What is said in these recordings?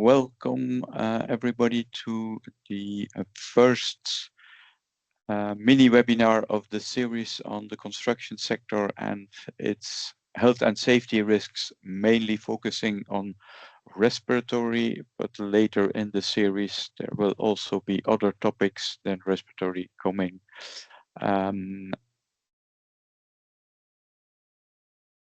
welcome everybody to the first mini webinar of the series on the construction sector and its health and safety risks, mainly focusing on respiratory, but later in the series there will also be other topics than respiratory coming.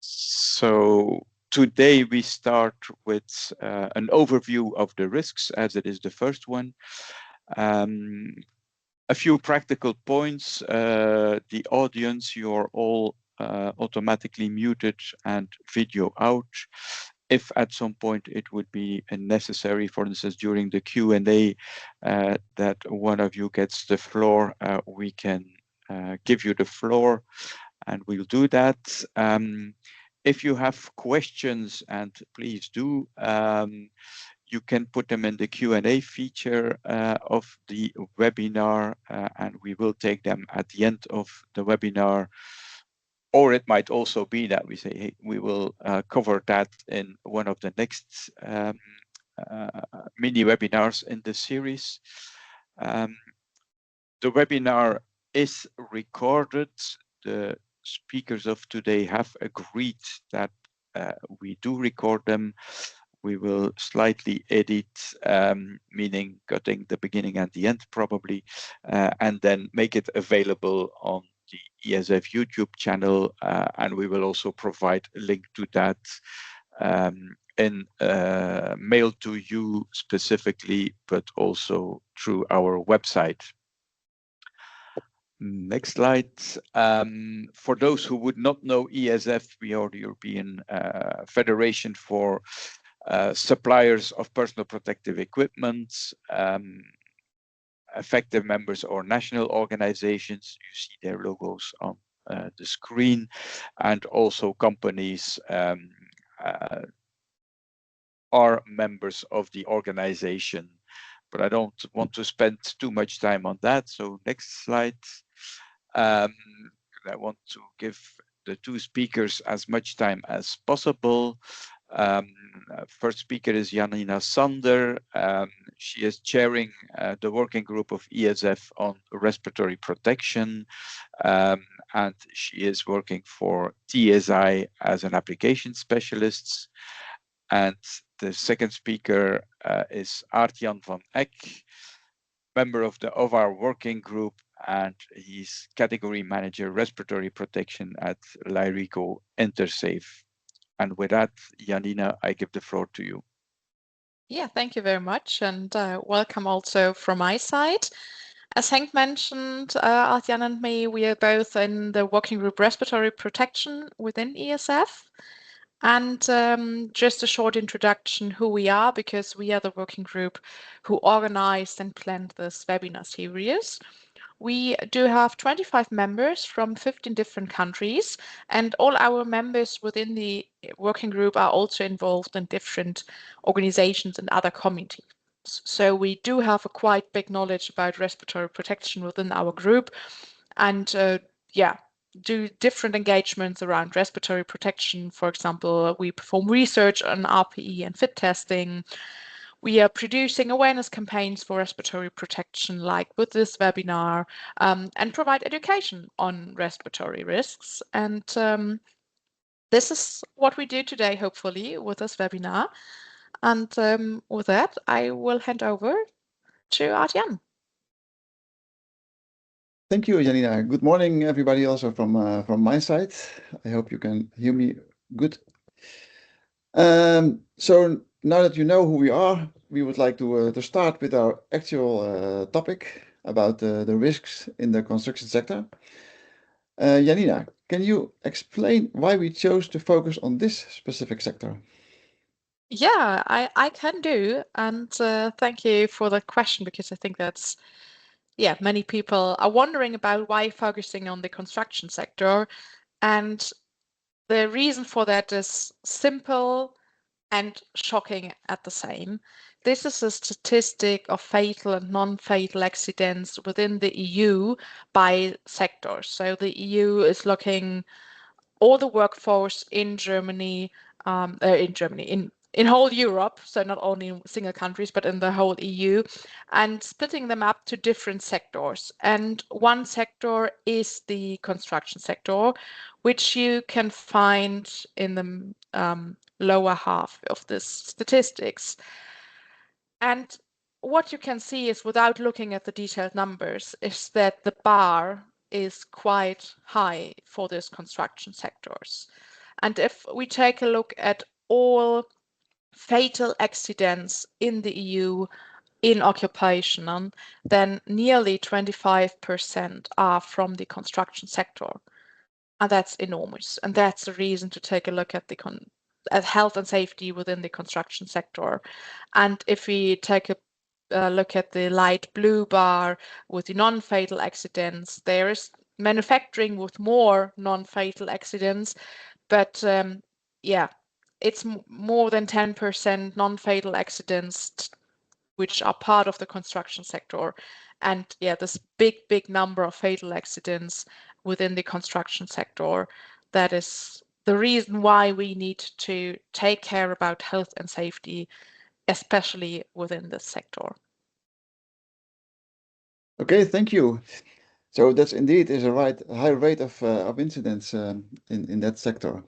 So today we start with an overview of the risks, as it is the first one. A few practical points. The audience, you're all automatically muted and video out. If at some point it would be necessary, for instance, during the Q&A, that one of you gets the floor, we can give you the floor and we'll do that. If you have questions, and please do, you can put them in the Q&A feature of the webinar, and we will take them at the end of the webinar. Or it might also be that we say, hey, we will cover that in one of the next mini webinars in the series. The webinar is recorded. The speakers of today have agreed that we do record them. We will slightly edit, meaning cutting the beginning and the end probably, and then make it available on the ESF YouTube channel. And we will also provide a link to that in mail to you specifically, but also through our website. Next slide. For those who would not know ESF, we are the European Federation for suppliers of personal protective equipment, effective members or national organizations. You see their logos on the screen, and also companies are members of the organization. But I don't want to spend too much time on that. So next slide. I want to give the two speakers as much time as possible. First speaker is Janina Sander. She is chairing the working group of ESF on respiratory protection, and she is working for TSI as an application specialist. And the second speaker is Aart-Jan van Eck, member of our working group, and he's category manager respiratory protection at Lyrico Intersafe. And with that, Janina, I give the floor to you. Yeah, thank you very much, and welcome also from my side. As Henk mentioned, Aart-Jan and me, we are both in the working group Respiratory Protection within ESF. And just a short introduction who we are, because we are the working group who organized and planned this webinar series. We do have 25 members from 15 different countries, and all our members within the working group are also involved in different organizations and other committees. So we do have a quite big knowledge about respiratory protection within our group, and do different engagements around respiratory protection. For example, we perform research on RPE and fit testing. We are producing awareness campaigns for respiratory protection, like with this webinar, and provide education on respiratory risks. And this is what we do today, hopefully, with this webinar. And with that, I will hand over to Aart-Jan. Thank you, Janina. Good morning, everybody, also from my side. I hope you can hear me good. So now that you know who we are, we would like to start with our actual topic about the risks in the construction sector. Janina, can you explain why we chose to focus on this specific sector? Yeah, I can do. And thank you for the question, because I think that's, many people are wondering about why focusing on the construction sector. And the reason for that is simple and shocking at the same. This is a statistic of fatal and non-fatal accidents within the EU by sector. So the EU is looking all the workforce in Germany, in in whole Europe, so not only in single countries, but in the whole EU, and splitting them up to different sectors. And one sector is the construction sector, which you can find in the lower half of this statistics. And what you can see is, without looking at the detailed numbers, is that the bar is quite high for these construction sectors. And if we take a look at all fatal accidents in the EU in occupation, then nearly 25% are from the construction sector. And that's enormous. And that's the reason to take a look at at health and safety within the construction sector. And if we take a look at the light blue bar with the non-fatal accidents, there is manufacturing with more non-fatal accidents, but yeah, it's more than 10% non-fatal accidents which are part of the construction sector. And yeah, this big number of fatal accidents within the construction sector, that is the reason why we need to take care about health and safety, especially within this sector. Okay, thank you. So that's indeed is a high rate of incidents in that sector.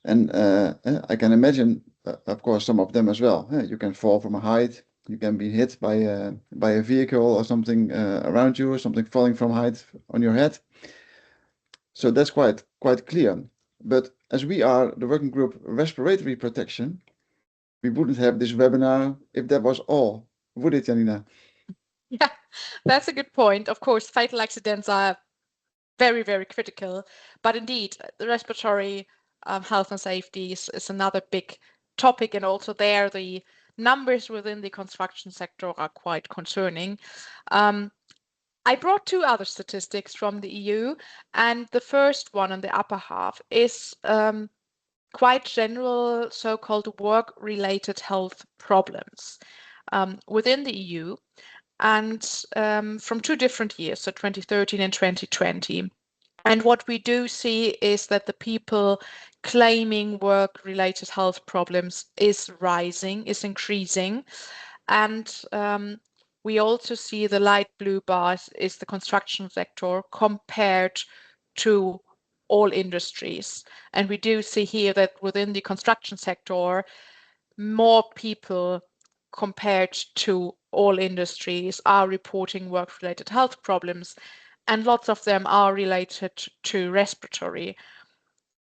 And I can imagine, of course, some of them as well. You can fall from a height, you can be hit by a vehicle or something around you, or something falling from height on your head. So that's quite clear. But as we are the working group Respiratory Protection, we wouldn't have this webinar if that was all, would it, Janina? Yeah, that's a good point. Of course, fatal accidents are very critical, but indeed, the respiratory health and safety is another big topic, and also there the numbers within the construction sector are quite concerning. I brought two other statistics from the EU, and the first one in the upper half is quite general, so-called work-related health problems within the EU, and from two different years, so 2013 and 2020. And what we do see is that the people claiming work-related health problems is rising, is increasing. And we also see the light blue bars is the construction sector compared to all industries. And we do see here that within the construction sector, more people compared to all industries are reporting work-related health problems, and lots of them are related to respiratory.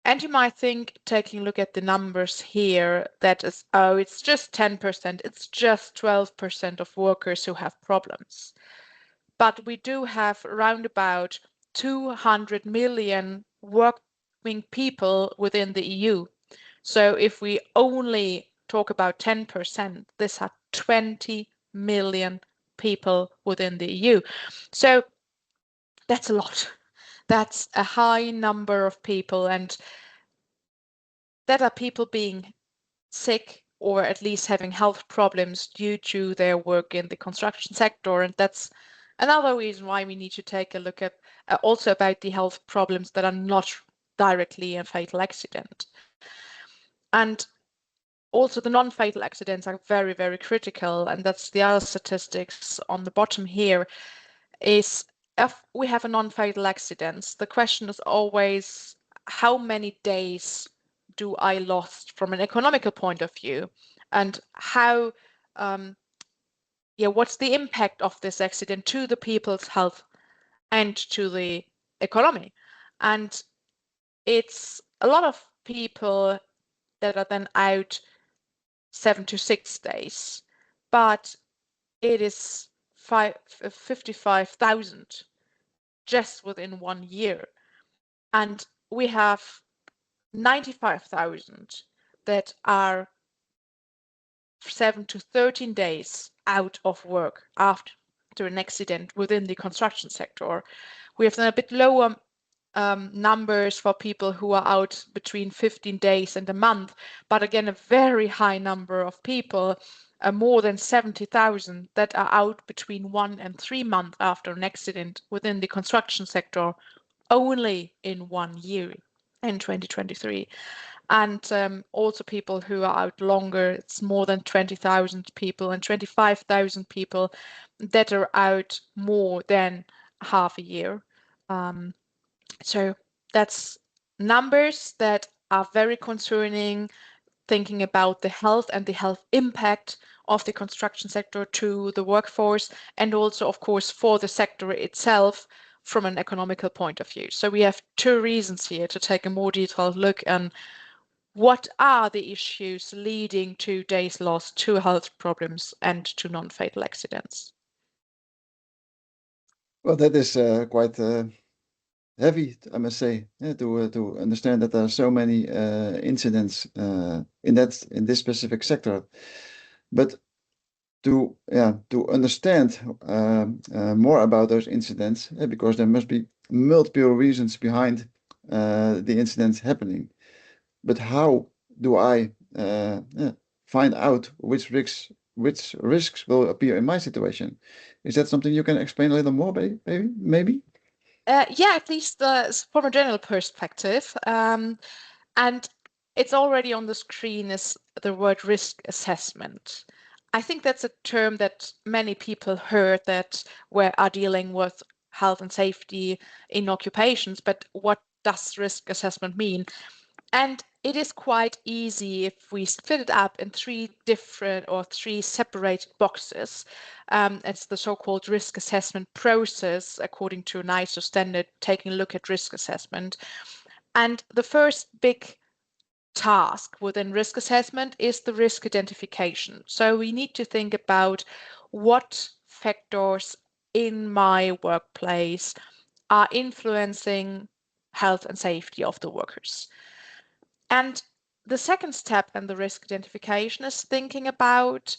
And you might think, taking a look at the numbers here, that is, oh, it's just 10%, it's just 12% of workers who have problems. But we do have around about 200 million working people within the EU. So if we only talk about 10%, this are 20 million people within the EU. So that's a lot. That's a high number of people, and that are people being sick or at least having health problems due to their work in the construction sector. And that's another reason why we need to take a look at also about the health problems that are not directly a fatal accident. And also the non-fatal accidents are very critical, and that's the other statistics on the bottom here. Is if we have a non-fatal accident, the question is always, how many days do I lost from an economical point of view, and how what's the impact of this accident to the people's health and to the economy? And it's a lot of people that are then out 7 to 6 days, but it is 55,000 just within 1 year. And we have 95,000 that are 7 to 13 days out of work after an accident within the construction sector. We have then a bit lower numbers for people who are out between 15 days and a month, but again, a very high number of people, more than 70,000, that are out between 1 and 3 months after an accident within the construction sector only in 1 year in 2023. and also people who are out longer. It's more than 20,000 people and 25,000 people that are out more than half a year. So that's numbers that are very concerning, thinking about the health and the health impact of the construction sector to the workforce, and also, of course, for the sector itself from an economical point of view. So we have two reasons here to take a more detailed look on what are the issues leading to days lost, to health problems, and to non-fatal accidents. Well, that is quite heavy, I must say, to understand that there are so many incidents in this specific sector. But to understand more about those incidents, because there must be multiple reasons behind the incidents happening. But how do I find out which risks will appear in my situation? Is that something you can explain a little more, maybe? Yeah, at least from a general perspective. And it's already on the screen is the word risk assessment. I think that's a term that many people heard that are dealing with health and safety in occupations, but what does risk assessment mean? And it is quite easy if we split it up in three separated boxes. It's the so-called risk assessment process according to an ISO standard, taking a look at risk assessment. And the first big task within risk assessment is the risk identification. So we need to think about what factors in my workplace are influencing health and safety of the workers. And the second step in the risk identification is thinking about,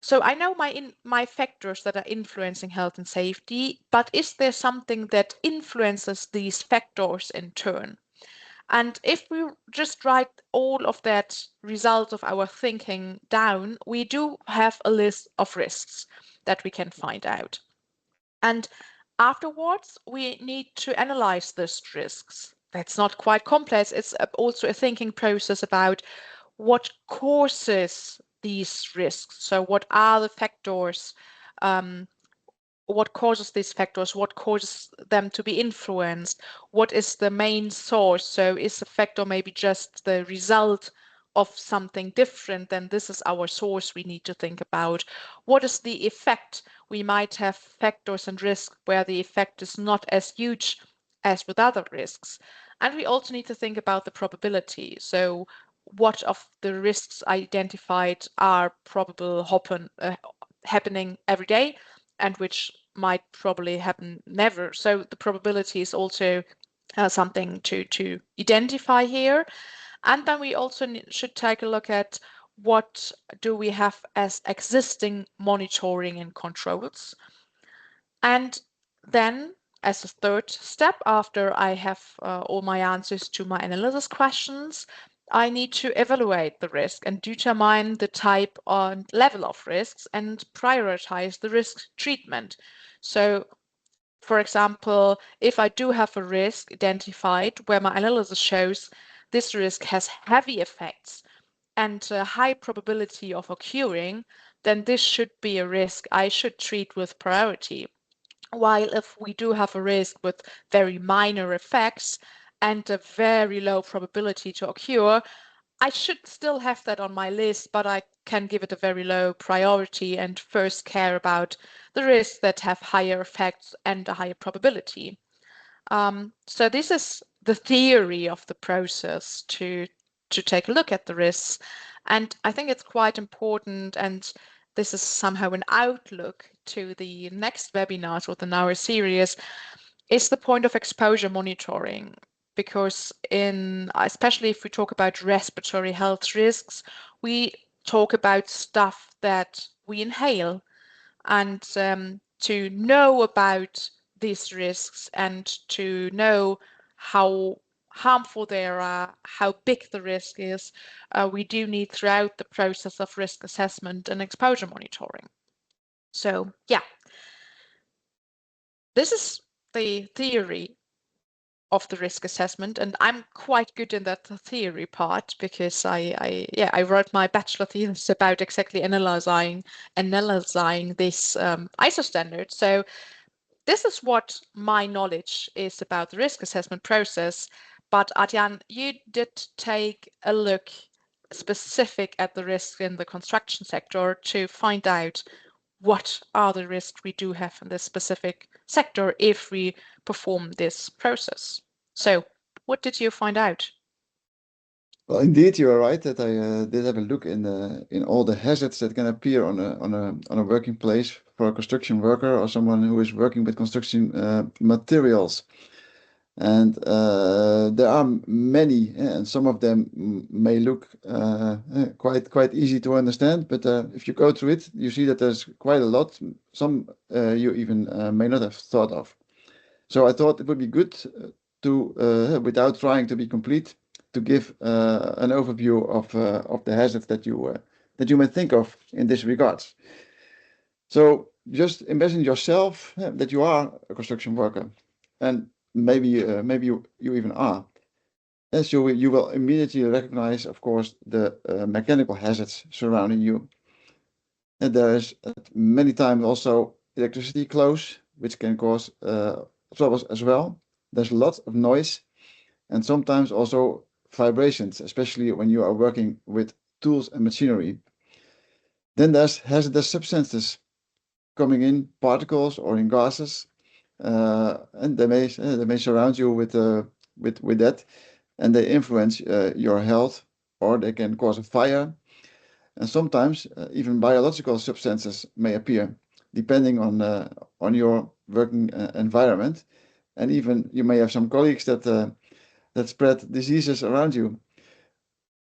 so I know my factors that are influencing health and safety, but is there something that influences these factors in turn? And if we just write all of that result of our thinking down, we do have a list of risks that we can find out. And afterwards, we need to analyze these risks. That's not quite complex. It's also a thinking process about what causes these risks. So what are the factors? What causes these factors? What causes them to be influenced? What is the main source? So is the factor maybe just the result of something different? Then this is our source we need to think about. What is the effect? We might have factors and risks where the effect is not as huge as with other risks. And we also need to think about the probability. So what of the risks identified are probable happening every day, and which might probably happen never. So the probability is also something to identify here. And then we also should take a look at what do we have as existing monitoring and controls. And then as a third step, after I have all my answers to my analysis questions, I need to evaluate the risk and determine the type and level of risks and prioritize the risk treatment. So, for example, if I do have a risk identified where my analysis shows this risk has heavy effects and a high probability of occurring, then this should be a risk I should treat with priority. While if we do have a risk with very minor effects and a very low probability to occur, I should still have that on my list, but I can give it a very low priority and first care about the risks that have higher effects and a higher probability. So this is the theory of the process to take a look at the risks. And I think it's quite important, and this is somehow an outlook to the next webinars within our series, is the point of exposure monitoring. Because especially if we talk about respiratory health risks, we talk about stuff that we inhale. And to know about these risks and to know how harmful they are, how big the risk is, we do need throughout the process of risk assessment and exposure monitoring. So yeah, this is the theory of the risk assessment, and I'm quite good in that theory part because I wrote my bachelor thesis about exactly analyzing this ISO standard. So this is what my knowledge is about the risk assessment process. But Adrian, you did take a look specific at the risk in the construction sector to find out what are the risks we do have in this specific sector if we perform this process. So what did you find out? Well, indeed, you are right that I did have a look in all the hazards that can appear on a working place for a construction worker or someone who is working with construction materials. And there are many, and some of them may look quite easy to understand. But if you go through it, you see that there's quite a lot. Some you even may not have thought of. So I thought it would be good to, without trying to be complete, to give an overview of the hazards that you may think of in this regards. So just imagine yourself that you are a construction worker, and maybe you even are. And so you will immediately recognize, of course, the mechanical hazards surrounding you. And there is many times also electricity close, which can cause troubles as well. There's lots of noise and sometimes also vibrations, especially when you are working with tools and machinery. Then there's hazardous substances coming in, particles or in gases, and they may surround you with that, and they influence your health, or they can cause a fire. And sometimes even biological substances may appear, depending on your working environment. And even you may have some colleagues that spread diseases around you.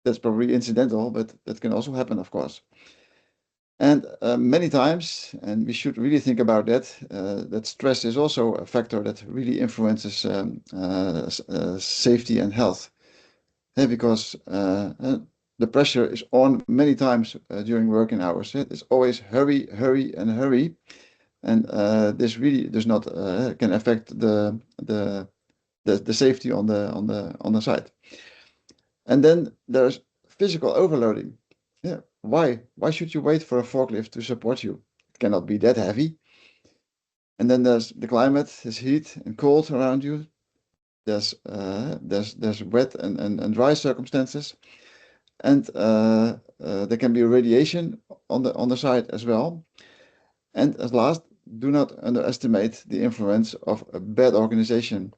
That's probably incidental, but that can also happen, of course. And many times, and we should really think about that stress is also a factor that really influences safety and health. Because the pressure is on many times during working hours. It's always hurry, hurry, and hurry. And this really does not can affect the safety on the site. And then there's physical overloading. Yeah, why should you wait for a forklift to support you? It cannot be that heavy. And then there's the climate, there's heat and cold around you. There's wet and dry circumstances, and there can be radiation on the site as well. And at last, do not underestimate the influence of a bad organization,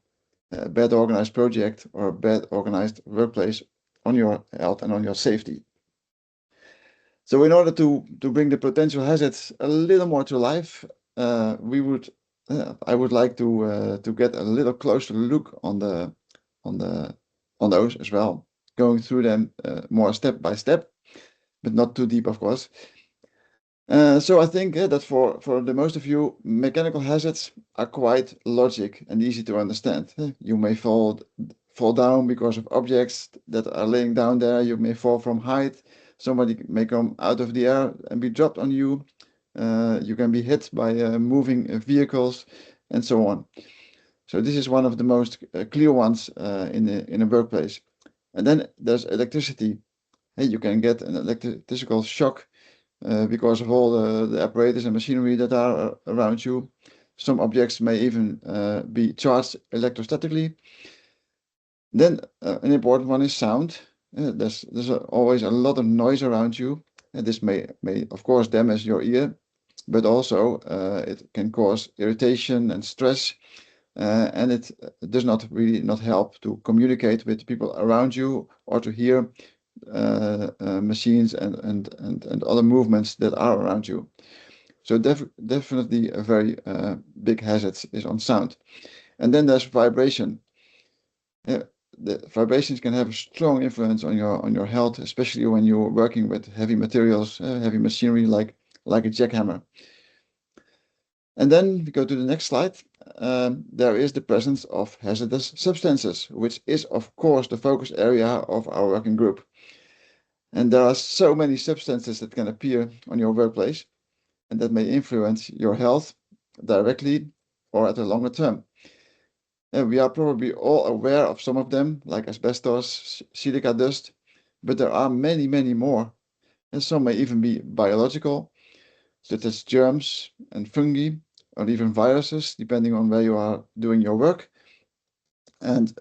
a bad organized project, or a bad organized workplace on your health and on your safety. So in order to bring the potential hazards a little more to life, I would like to get a little closer look on those as well, going through them more step by step, but not too deep, of course. So I think that for the most of you, mechanical hazards are quite logic and easy to understand. You may fall down because of objects that are laying down there. You may fall from height. Somebody may come out of the air and be dropped on you. You can be hit by moving vehicles and so on. So this is one of the most clear ones in a workplace. And then there's electricity. Hey, you can get an electrical shock because of all the apparatus and machinery that are around you. Some objects may even be charged electrostatically. Then an important one is sound. There's always a lot of noise around you, and this may of course damage your ear, but also it can cause irritation and stress, and it does not help to communicate with people around you or to hear machines and other movements that are around you. So definitely a very big hazard is on sound. And then there's vibration. The vibrations can have a strong influence on your health, especially when you're working with heavy materials, heavy machinery like a jackhammer. And then we go to the next slide. There is the presence of hazardous substances, which is of course the focus area of our working group. And there are so many substances that can appear on your workplace and that may influence your health directly or at a longer term. We are probably all aware of some of them, like asbestos, silica dust, but there are many, many more. And some may even be biological, such as germs and fungi, or even viruses, depending on where you are doing your work, and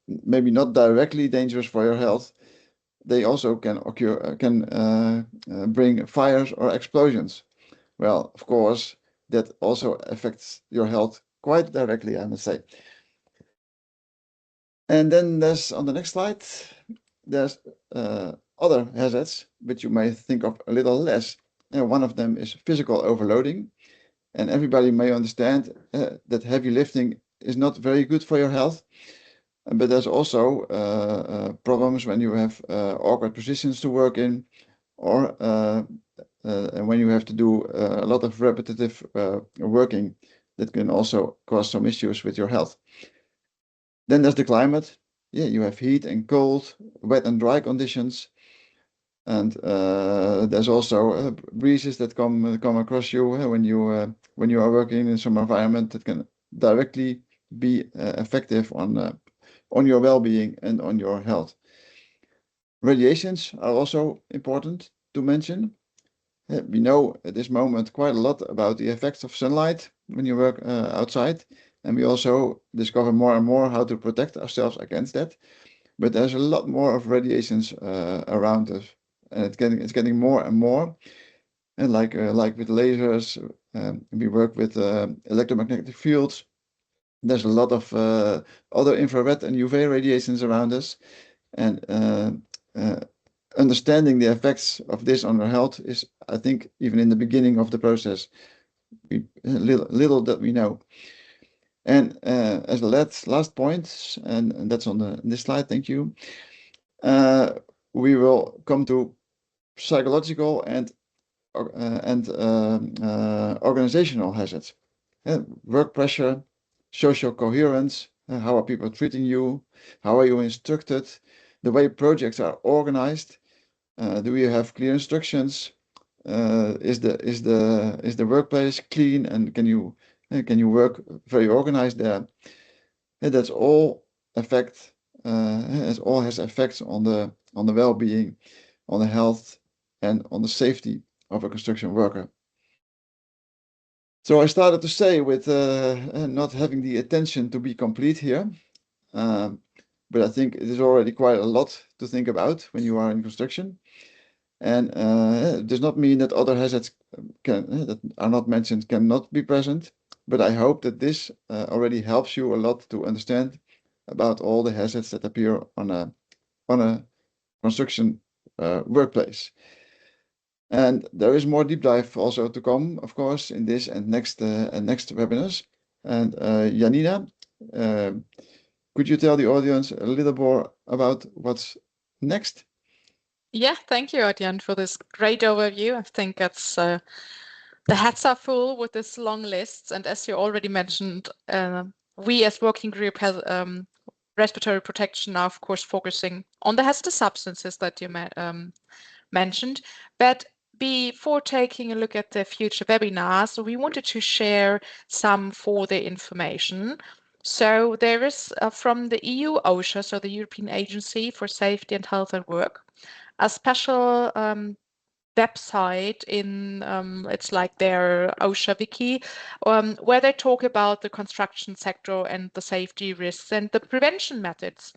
maybe not directly dangerous for your health. They also can occur, bring fires or explosions. Well, of course, that also affects your health quite directly, I must say. And then there's, on the next slide, there's other hazards, which you may think of a little less. One of them is physical overloading. And everybody may understand that heavy lifting is not very good for your health. But there's also problems when you have awkward positions to work in, or when you have to do a lot of repetitive working, that can also cause some issues with your health. Then there's the climate. Yeah, you have heat and cold, wet and dry conditions, and there's also breezes that come across you when you are working in some environment that can directly be effective on your well-being and on your health. Radiations are also important to mention. We know at this moment quite a lot about the effects of sunlight when you work outside, and we also discover more and more how to protect ourselves against that. But there's a lot more of radiations around us, and it's getting more and more. And like with lasers, we work with electromagnetic fields. There's a lot of other infrared and UV radiations around us, and understanding the effects of this on our health is, I think, even in the beginning of the process, little that we know. And as a last point, and that's on this slide, thank you, we will come to psychological and organizational hazards. Work pressure, social coherence, how are people treating you, how are you instructed, the way projects are organized, do you have clear instructions, is the workplace clean, and can you work very organized there? That's all has effects on the well-being, on the health, and on the safety of a construction worker. So I started to say with not having the attention to be complete here, but I think it is already quite a lot to think about when you are in construction. And it does not mean that other hazards that are not mentioned cannot be present, but I hope that this already helps you a lot to understand about all the hazards that appear on a construction workplace. And there is more deep dive also to come, of course, in this and next webinars. And Janina, could you tell the audience a little more about what's next? Yeah, thank you, Adrian, for this great overview. I think it's the hats are full with this long list. And as you already mentioned, we as working group has respiratory protection are, of course, focusing on the hazardous substances that you mentioned. But before taking a look at the future webinars, we wanted to share some further information. So there is from the EU OSHA, so the European Agency for Safety and Health at Work, a special website in it's like their OSHA wiki, where they talk about the construction sector and the safety risks and the prevention methods.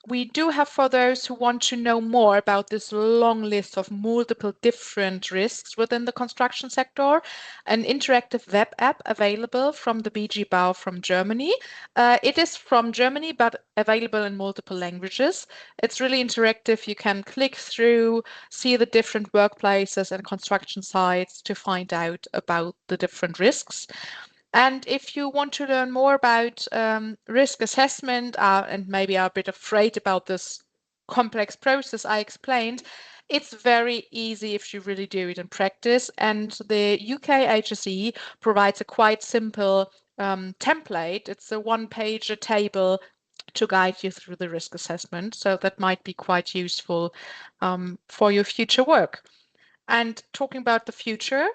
We do have, for those who want to know more about this long list of multiple different risks within the construction sector, an interactive web app available from the BG Bau from Germany. It is from Germany, but available in multiple languages. It's really interactive. You can click through, see the different workplaces and construction sites to find out about the different risks. And if you want to learn more about risk assessment and maybe are a bit afraid about this complex process I explained, it's very easy if you really do it in practice. And the UK HSE provides a quite simple template. It's a one-page table to guide you through the risk assessment. So that might be quite useful for your future work. And talking about the future,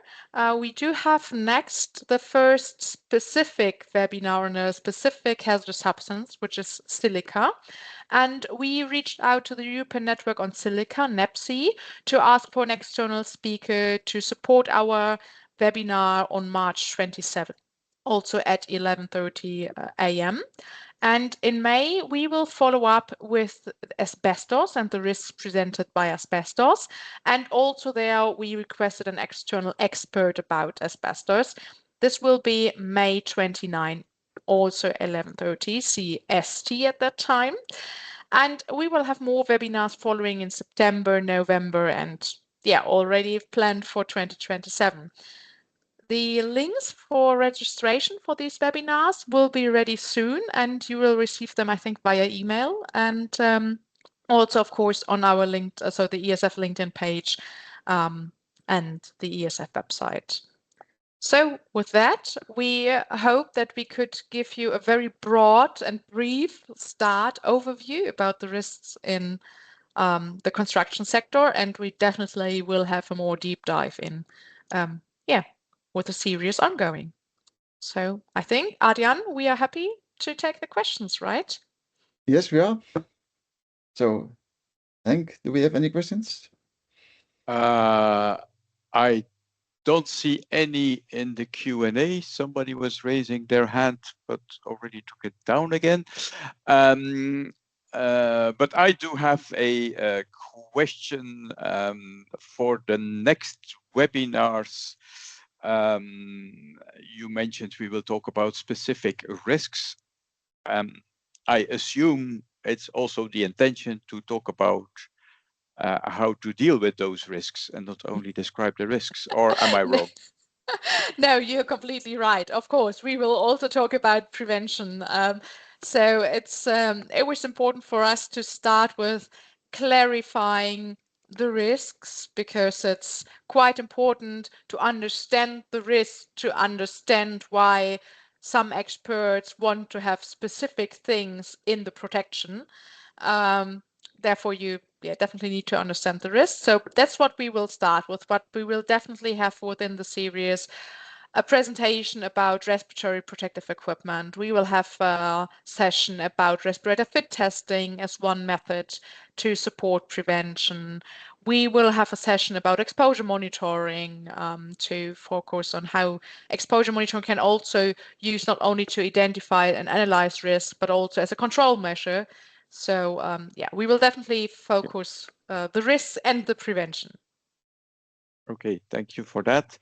we do have next the first specific webinar on a specific hazardous substance, which is silica. And we reached out to the European Network on Silica, NEPSI, to ask for an external speaker to support our webinar on March 27th, also at 11:30 a.m. And in May, we will follow up with asbestos and the risks presented by asbestos. And also there, we requested an external expert about asbestos. This will be May 29, also 11:30 CST at that time. And we will have more webinars following in September, November, and already planned for 2027. The links for registration for these webinars will be ready soon, and you will receive them, I think, via email, and also, of course, on our link, so the ESF LinkedIn page and the ESF website. So with that, we hope that we could give you a very broad and brief start overview about the risks in the construction sector, and we definitely will have a more deep dive in with the series ongoing. So I think, Adrian, we are happy to take the questions, right? Yes, we are. So, Henk, do we have any questions? I don't see any in the Q&A. Somebody was raising their hand, but already took it down again. But I do have a question for the next webinars. You mentioned we will talk about specific risks. I assume it's also the intention to talk about how to deal with those risks and not only describe the risks, or am I wrong? No, you're completely right. Of course, we will also talk about prevention. So it was important for us to start with clarifying the risks, because it's quite important to understand the risk, to understand why some experts want to have specific things in the protection. Therefore, you definitely need to understand the risk. So that's what we will start with. But we will definitely have within the series a presentation about respiratory protective equipment. We will have a session about respirator fit testing as one method to support prevention. We will have a session about exposure monitoring to focus on how exposure monitoring can also use not only to identify and analyze risk, but also as a control measure. So we will definitely focus the risks and the prevention. Okay, thank you for that.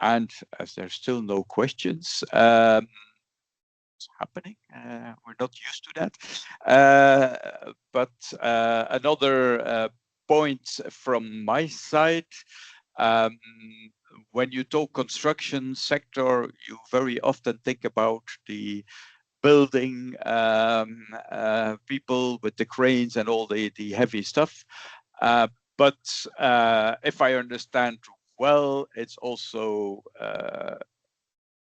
And as there's still no questions, what's happening? We're not used to that. But another point from my side, when you talk construction sector, you very often think about the building people with the cranes and all the heavy stuff. But if I understand well, it's also,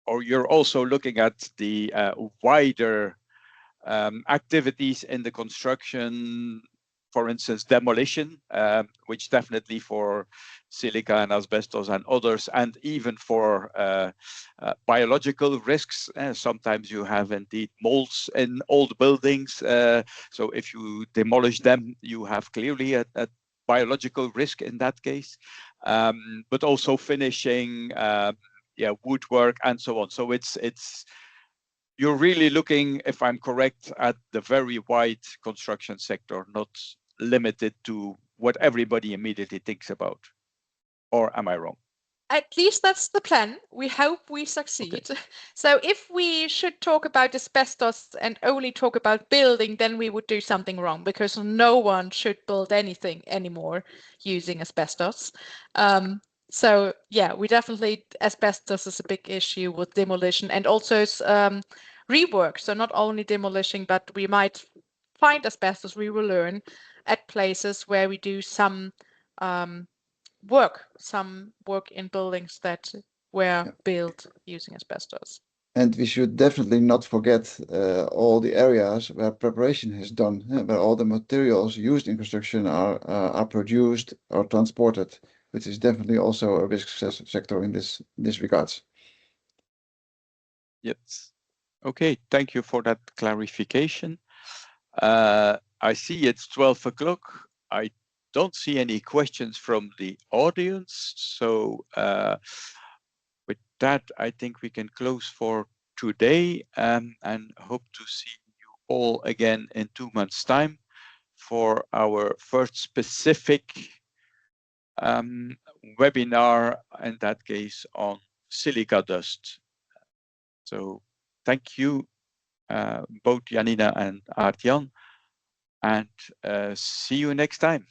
or you're also looking at the wider activities in the construction, for instance, demolition, which definitely for silica and asbestos and others, and even for biological risks. Sometimes you have indeed molds in old buildings. So if you demolish them, you have clearly a biological risk in that case, but also finishing, woodwork and so on. So it's you're really looking, if I'm correct, at the very wide construction sector, not limited to what everybody immediately thinks about. Or am I wrong? At least that's the plan. We hope we succeed. Okay. So if we should talk about asbestos and only talk about building, then we would do something wrong, because no one should build anything anymore using asbestos. So we definitely, asbestos is a big issue with demolition and also rework. So not only demolition, but we might find asbestos, we will learn, at places where we do some work in buildings that were built using asbestos. And we should definitely not forget all the areas where preparation is done, where all the materials used in construction are produced or transported, which is definitely also a risk sector in this regards. Yes. Okay, thank you for that clarification. I see it's 12 o'clock. I don't see any questions from the audience. So with that, I think we can close for today and hope to see you all again in 2 months' time for our first specific webinar, in that case on silica dust. So thank you, both Janina and Artjan, and see you next time.